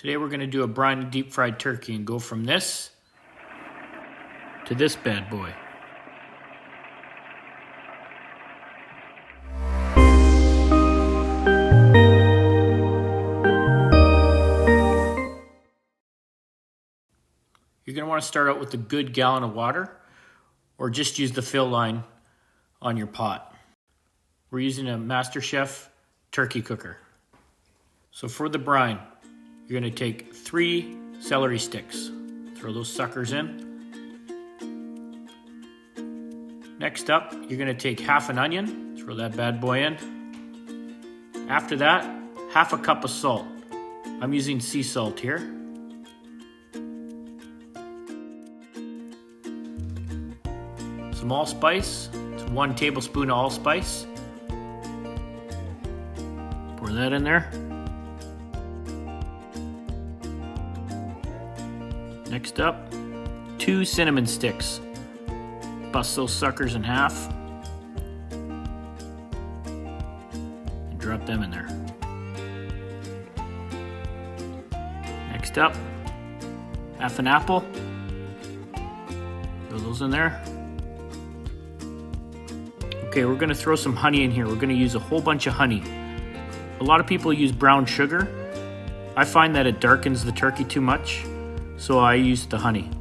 Today we're going to do a brine deep fried turkey and go from this to this bad boy. You're going to want to start out with a good gallon of water or just use the fill line on your pot. We're using a MasterChef turkey cooker. So for the brine, you're going to take 3 celery sticks. Throw those suckers in. Next up, you're going to take half an onion. Throw that bad boy in. After that, half a cup of salt. I'm using sea salt here. Some allspice. It's 1 tablespoon of allspice. Pour that in there. Next up, 2 cinnamon sticks. Bust those suckers in half and drop them in there. Next up, half an apple. Throw those in there. Okay, we're gonna throw some honey in here. We're gonna use a whole bunch of honey. A lot of people use brown sugar. I find that it darkens the turkey too much, so I use the honey.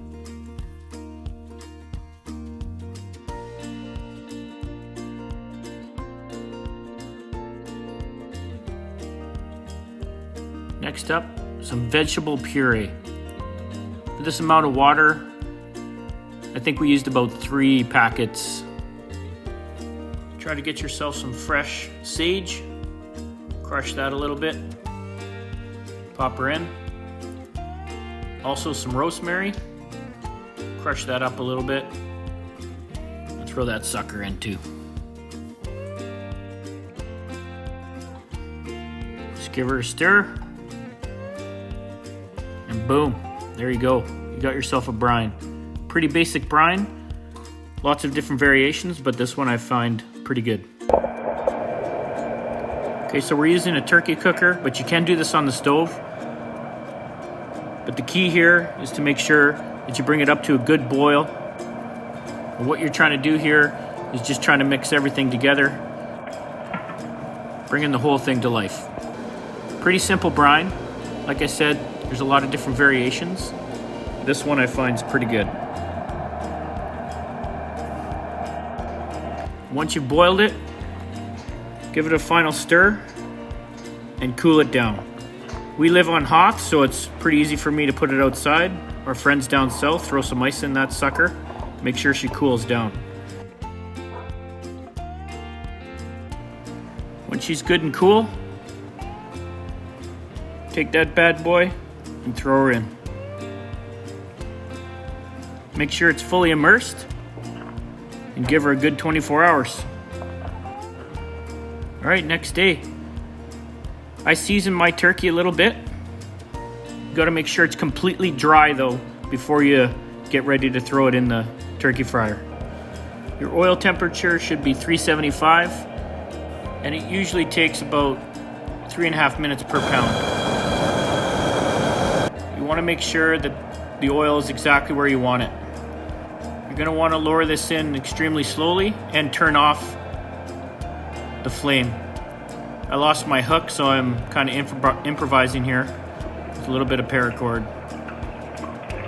Next up, some vegetable puree. For this amount of water, I think we used about 3 packets. Try to get yourself some fresh sage. Crush that a little bit. Pop her in. Also some rosemary. Crush that up a little bit. And throw that sucker in too. Just give her a stir. And boom, there you go. You got yourself a brine. Pretty basic brine. Lots of different variations, but this one I find pretty good. Okay, so we're using a turkey cooker, but you can do this on the stove. But the key here is to make sure that you bring it up to a good boil. And what you're trying to do here is just trying to mix everything together, bringing the whole thing to life. Pretty simple brine. Like I said, there's a lot of different variations. This one I find is pretty good. Once you've boiled it, give it a final stir and cool it down. We live on Hoth, so it's pretty easy for me to put it outside. Our friends down south throw some ice in that sucker. Make sure she cools down. When she's good and cool, take that bad boy and throw her in. Make sure it's fully immersed and give her a good 24 hours. All right, next day. I season my turkey a little bit. You gotta make sure it's completely dry though before you get ready to throw it in the turkey fryer. Your oil temperature should be 375, and it usually takes about 3.5 minutes per pound. You wanna make sure that the oil is exactly where you want it. You're gonna wanna lower this in extremely slowly and turn off the flame. I lost my hook, so I'm kind of improvising here with a little bit of paracord.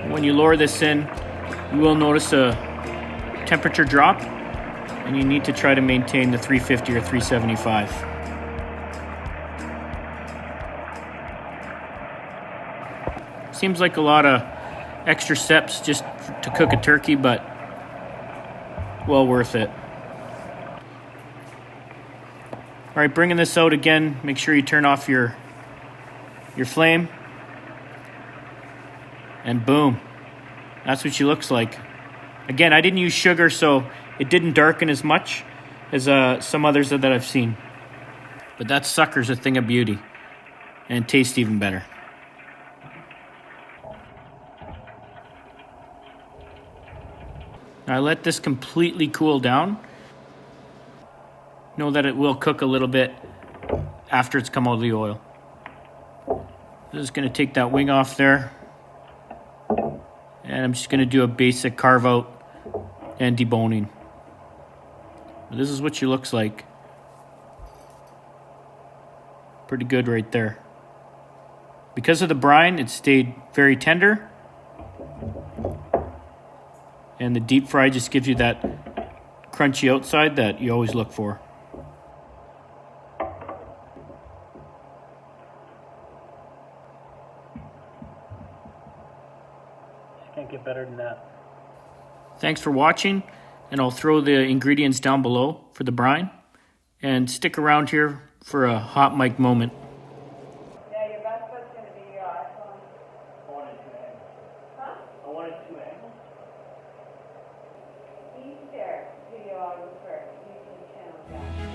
When you lower this in, you will notice a temperature drop, and you need to try to maintain the 350 or 375. Seems like a lot of extra steps just to cook a turkey, but well worth it. All right, bringing this out again, make sure you turn off your flame. And boom, that's what she looks like. Again, I didn't use sugar, so it didn't darken as much as some others that I've seen. But that sucker's a thing of beauty, and it tastes even better. Now I let this completely cool down. Know that it will cook a little bit after it's come out of the oil. I'm just going to take that wing off there. And I'm just going to do a basic carve out and deboning. This is what she looks like. Pretty good right there. Because of the brine, it stayed very tender. And the deep fry just gives you that crunchy outside that you always look for. Just can't get better than that. Thanks for watching, and I'll throw the ingredients down below for the brine. And stick around here for a hot mic moment. Yeah, your best bet's going to be your iPhone. I wanted 2 angles. Huh? I wanted 2 angles. Each there, video audio first. YouTube channel back.